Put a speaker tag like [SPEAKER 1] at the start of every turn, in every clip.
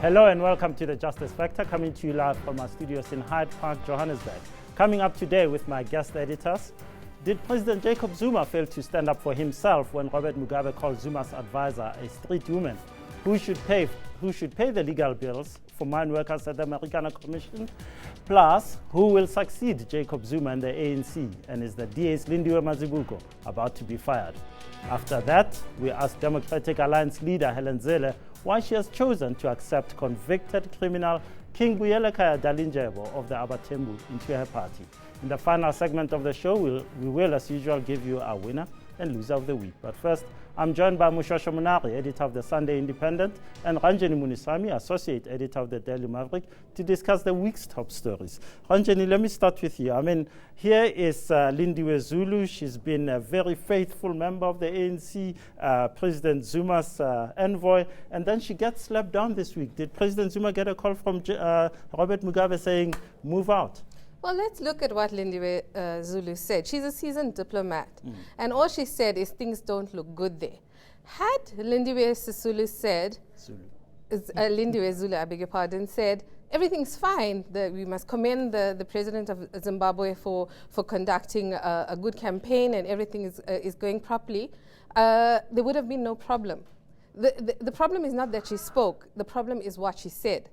[SPEAKER 1] Hello and welcome to the Justice Factor, coming to you live from our studios in Hyde Park, Johannesburg. Coming up today with my guest editors, did President Jacob Zuma fail to stand up for himself when Robert Mugabe called Zuma's advisor a street woman? Who should pay the legal bills for mine workers at the Americana Commission? Plus, who will succeed Jacob Zuma in the ANC? And is the DA's Lindiwe Mazibuko about to be fired? After that, we ask Democratic Alliance leader Helen Zille why she has chosen to accept convicted criminal King Buyelekaya Dalindyebo of the Abatembu into her party. In the final segment of the show, we will, as usual, give you our winner and loser of the week. But first, I'm joined by Moshoeshoe, Monare, editor of the Sunday Independent, and Ranjeni Munusamy, associate editor of the Daily Maverick, to discuss the week's top stories. Ranjeni, let me start with you. I mean, here is Lindiwe Zulu. She's been a very faithful member of the ANC, President Zuma's envoy, and then she gets slapped down this week. Did President Zuma get a call from Robert Mugabe saying, move out?
[SPEAKER 2] Well, let's look at what Lindiwe Zulu said. She's a seasoned diplomat, and all she said is things don't look good there. Had Lindiwe Zulu said, Lindiwe Zulu, I beg your pardon, said, everything's fine, we must commend the president of Zimbabwe for conducting a good campaign and everything is going properly, there would have been no problem. The problem is not that she spoke, the problem is what she said.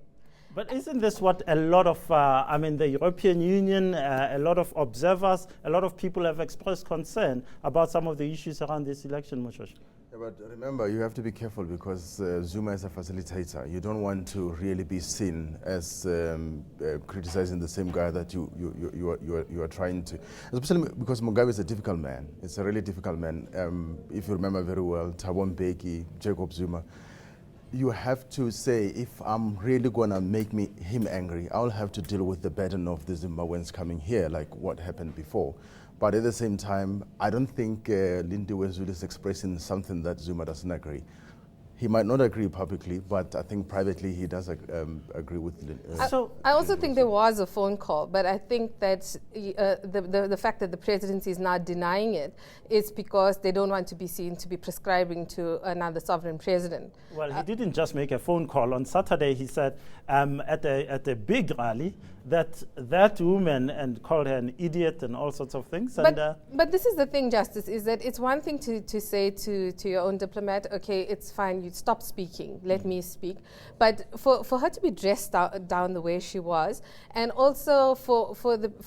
[SPEAKER 1] But isn't this what a lot of, the European Union, a lot of observers, a lot of people have expressed concern about some of the issues around this election, Moshoeshoe?
[SPEAKER 3] Yeah, but remember, you have to be careful because Zuma is a facilitator. You don't want to really be seen as criticizing the same guy that you are trying to, especially because Mugabe is a difficult man. It's a really difficult man. If you remember very well, Thabo Mbeki, Jacob Zuma. You have to say, if I'm really going to make him angry, I'll have to deal with the burden of the Zimbabweans coming here, like what happened before. But at the same time, I don't think Lindiwe Zulu is expressing something that Zuma doesn't agree. He might not agree publicly, but I think privately he does agree with.
[SPEAKER 2] I also think there was a phone call, but I think that the fact that the presidency is now denying it is because they don't want to be seen to be prescribing to another sovereign president.
[SPEAKER 1] Well, he didn't just make a phone call. On Saturday, he said at a big rally that woman and called her an idiot and all sorts of things.
[SPEAKER 2] But this is the thing, Justice, is that it's one thing to say to your own diplomat, okay, it's fine, you stop speaking, let me speak. But for her to be dressed down the way she was, and also for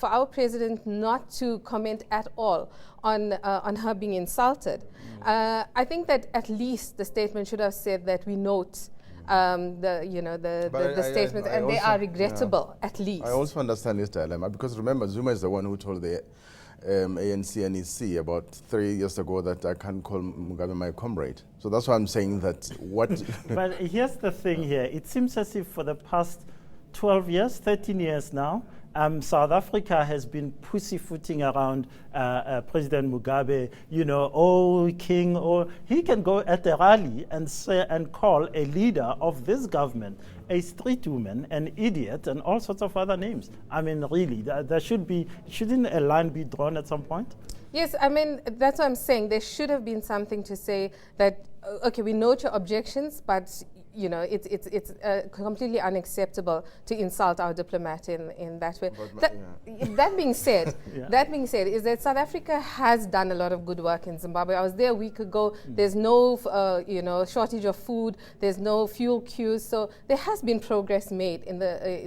[SPEAKER 2] our president not to comment at all on her being insulted, I think that at least the statement should have said that we note the statements, and they are regrettable, at least.
[SPEAKER 3] I also understand this dilemma, because remember, Zuma is the one who told the ANC and EC about 3 years ago that I can't call Mugabe my comrade. So that's why I'm saying that what...
[SPEAKER 1] But here's the thing here. It seems as if for the past 12 years, 13 years now, South Africa has been pussyfooting around President Mugabe, oh, king, or he can go at a rally and say and call a leader of this government a street woman, an idiot, and all sorts of other names. I mean, really, shouldn't a line be drawn at some point?
[SPEAKER 2] Yes, I mean, that's what I'm saying. There should have been something to say that, okay, we note your objections, but it's completely unacceptable to insult our diplomat in that way. That being said, is that South Africa has done a lot of good work in Zimbabwe. I was there a week ago. There's no, shortage of food. There's no fuel queues. So there has been progress made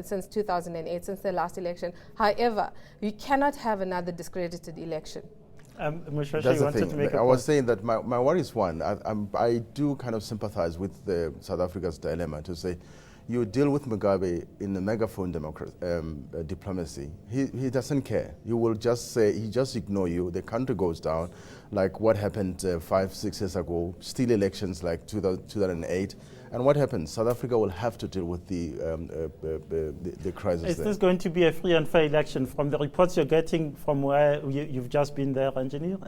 [SPEAKER 2] since 2008, since the last election. However, we cannot have another discredited election.
[SPEAKER 1] Moshoeshoe,
[SPEAKER 3] that's
[SPEAKER 1] you
[SPEAKER 3] the
[SPEAKER 1] wanted to make a
[SPEAKER 3] I
[SPEAKER 1] point.
[SPEAKER 3] was saying that my worry is one. I do kind of sympathize with South Africa's dilemma to say, you deal with Mugabe in the megaphone diplomacy. He doesn't care. You will just say, he just ignore you. The country goes down, like what happened 5-6 years ago, still elections like 2008. And what happens? South Africa will have to deal with the crisis.
[SPEAKER 1] Is this going to be a free and fair election? From the reports you're getting from where you've just been there, Ranjeni,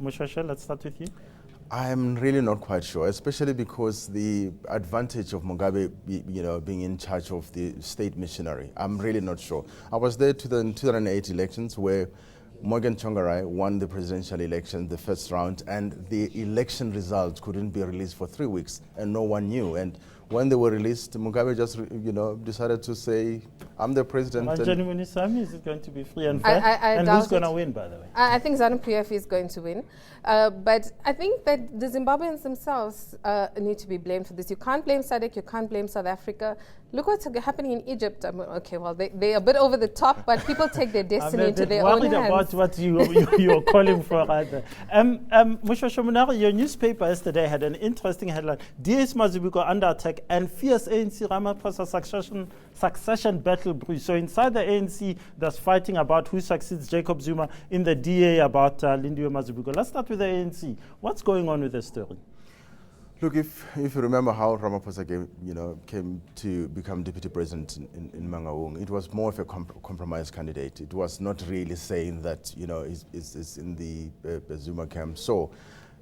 [SPEAKER 1] Moshoeshoe, let's start with you.
[SPEAKER 3] I'm really not quite sure, especially because the advantage of Mugabe, being in charge of the state missionary. I'm really not sure. I was there to the 2008 elections where Morgan Tsvangirai won the presidential election, the first round, and the election results couldn't be released for 3 weeks, and no one knew. And when they were released, Mugabe just, decided to say, I'm the president.
[SPEAKER 1] Ranjeni Munusamy, is it going to be free and fair? And who's going to win, by the way?
[SPEAKER 2] I think ZANU-PF is going to win. But I think that the Zimbabweans themselves need to be blamed for this. You can't blame SADC, you can't blame South Africa. Look what's happening in Egypt. Okay, well, they're a bit over the top, but people take their destiny into their own hands.
[SPEAKER 1] I'm about what you're calling for right there. Moshoeshoe, Monare, your newspaper yesterday had an interesting headline. DS Mazibuko under attack and fierce ANC Ramaphosa succession battle brews. So inside the ANC, there's fighting about who succeeds Jacob Zuma, in the DA about Lindiwe Mazibuko. Let's start with the ANC. What's going on with this story?
[SPEAKER 3] Look, if you remember how Ramaphosa came to become deputy president in Mangaung, it was more of a compromise candidate. It was not really saying that is in the Zuma camp. So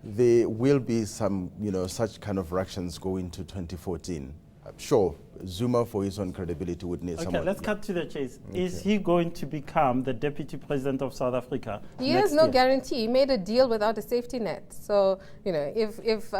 [SPEAKER 3] there will be some such kind of reactions going to 2014. Sure, Zuma, for his own credibility, would need someone.
[SPEAKER 1] Okay, let's cut to the chase. Okay. Is he going to become the deputy president of South Africa?
[SPEAKER 2] He has no guarantee. He made a deal without a safety net. So, if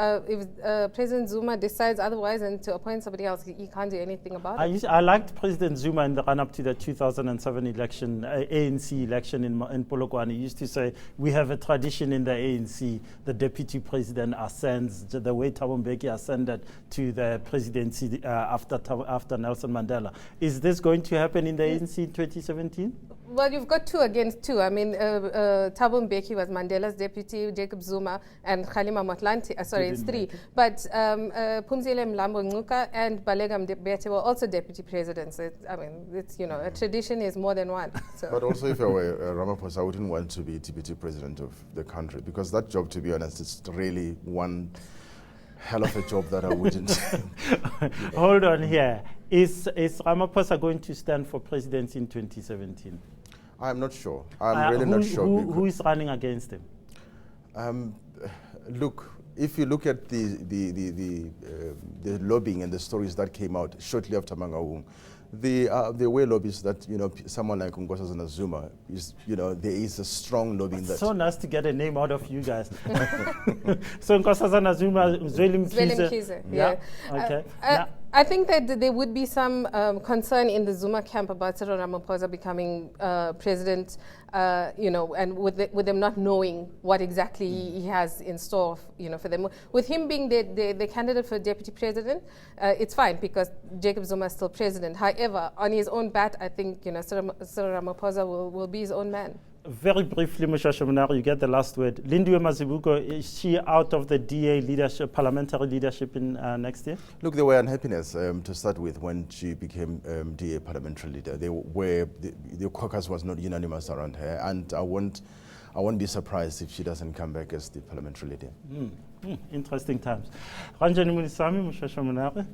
[SPEAKER 2] President Zuma decides otherwise and to appoint somebody else, he can't do anything about it.
[SPEAKER 1] I liked President Zuma in the run-up to the 2007 election, ANC election in Polokwane. He used to say, we have a tradition in the ANC, the deputy president ascends, the way Thabo Mbeki ascended to the presidency after Nelson Mandela. Is this going to happen in the ANC in 2017?
[SPEAKER 2] Well, you've got 2 against 2. I mean, Thabo Mbeki was Mandela's deputy, Jacob Zuma and Kgalema Motlanthe. Sorry, it's 3. But Phumzile Mlambo Ngcuka and Baleka Mbete were also deputy presidents. A tradition is more than one. So.
[SPEAKER 3] But also, if I were Ramaphosa, I wouldn't want to be deputy president of the country, because that job, to be honest, is really one hell of a job that I wouldn't.
[SPEAKER 1] Hold on here. Is Ramaphosa going to stand for presidency in 2017?
[SPEAKER 3] I'm not sure. I'm really not sure.
[SPEAKER 1] Who is running against him?
[SPEAKER 3] Look, if you look at the lobbying and the stories that came out shortly after Mangaung, there were lobbies that someone like Nkosazana Zuma is there is a strong lobbying. That
[SPEAKER 1] so nice to get a name out of you guys. So Nkosazana Zuma, Zweli Mkhize.
[SPEAKER 2] Yeah.
[SPEAKER 1] Okay.
[SPEAKER 2] I think that there would be some concern in the Zuma camp about Cyril Ramaphosa becoming president, and with them not knowing what exactly he has in store, for them. With him being the candidate for deputy president, it's fine because Jacob Zuma is still president. However, on his own bat, I think Cyril Ramaphosa will be his own man.
[SPEAKER 1] Very briefly, Moshoeshoe, Monare, you get the last word. Lindiwe Mazibuko, is she out of the DA leadership, parliamentary leadership in next year?
[SPEAKER 3] Look, there were unhappiness to start with when she became DA parliamentary leader. The caucus was not unanimous around her, and I won't be surprised if she doesn't come back as the parliamentary leader.
[SPEAKER 1] Interesting times. Ranjeni Munusamy, Moshoeshoe, Monare,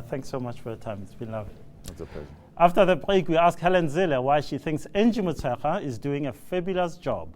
[SPEAKER 1] thanks so much for your time. It's been lovely.
[SPEAKER 3] It's a pleasure.
[SPEAKER 1] After the break, we ask Helen Zille why she thinks Angie Motshekga is doing a fabulous job.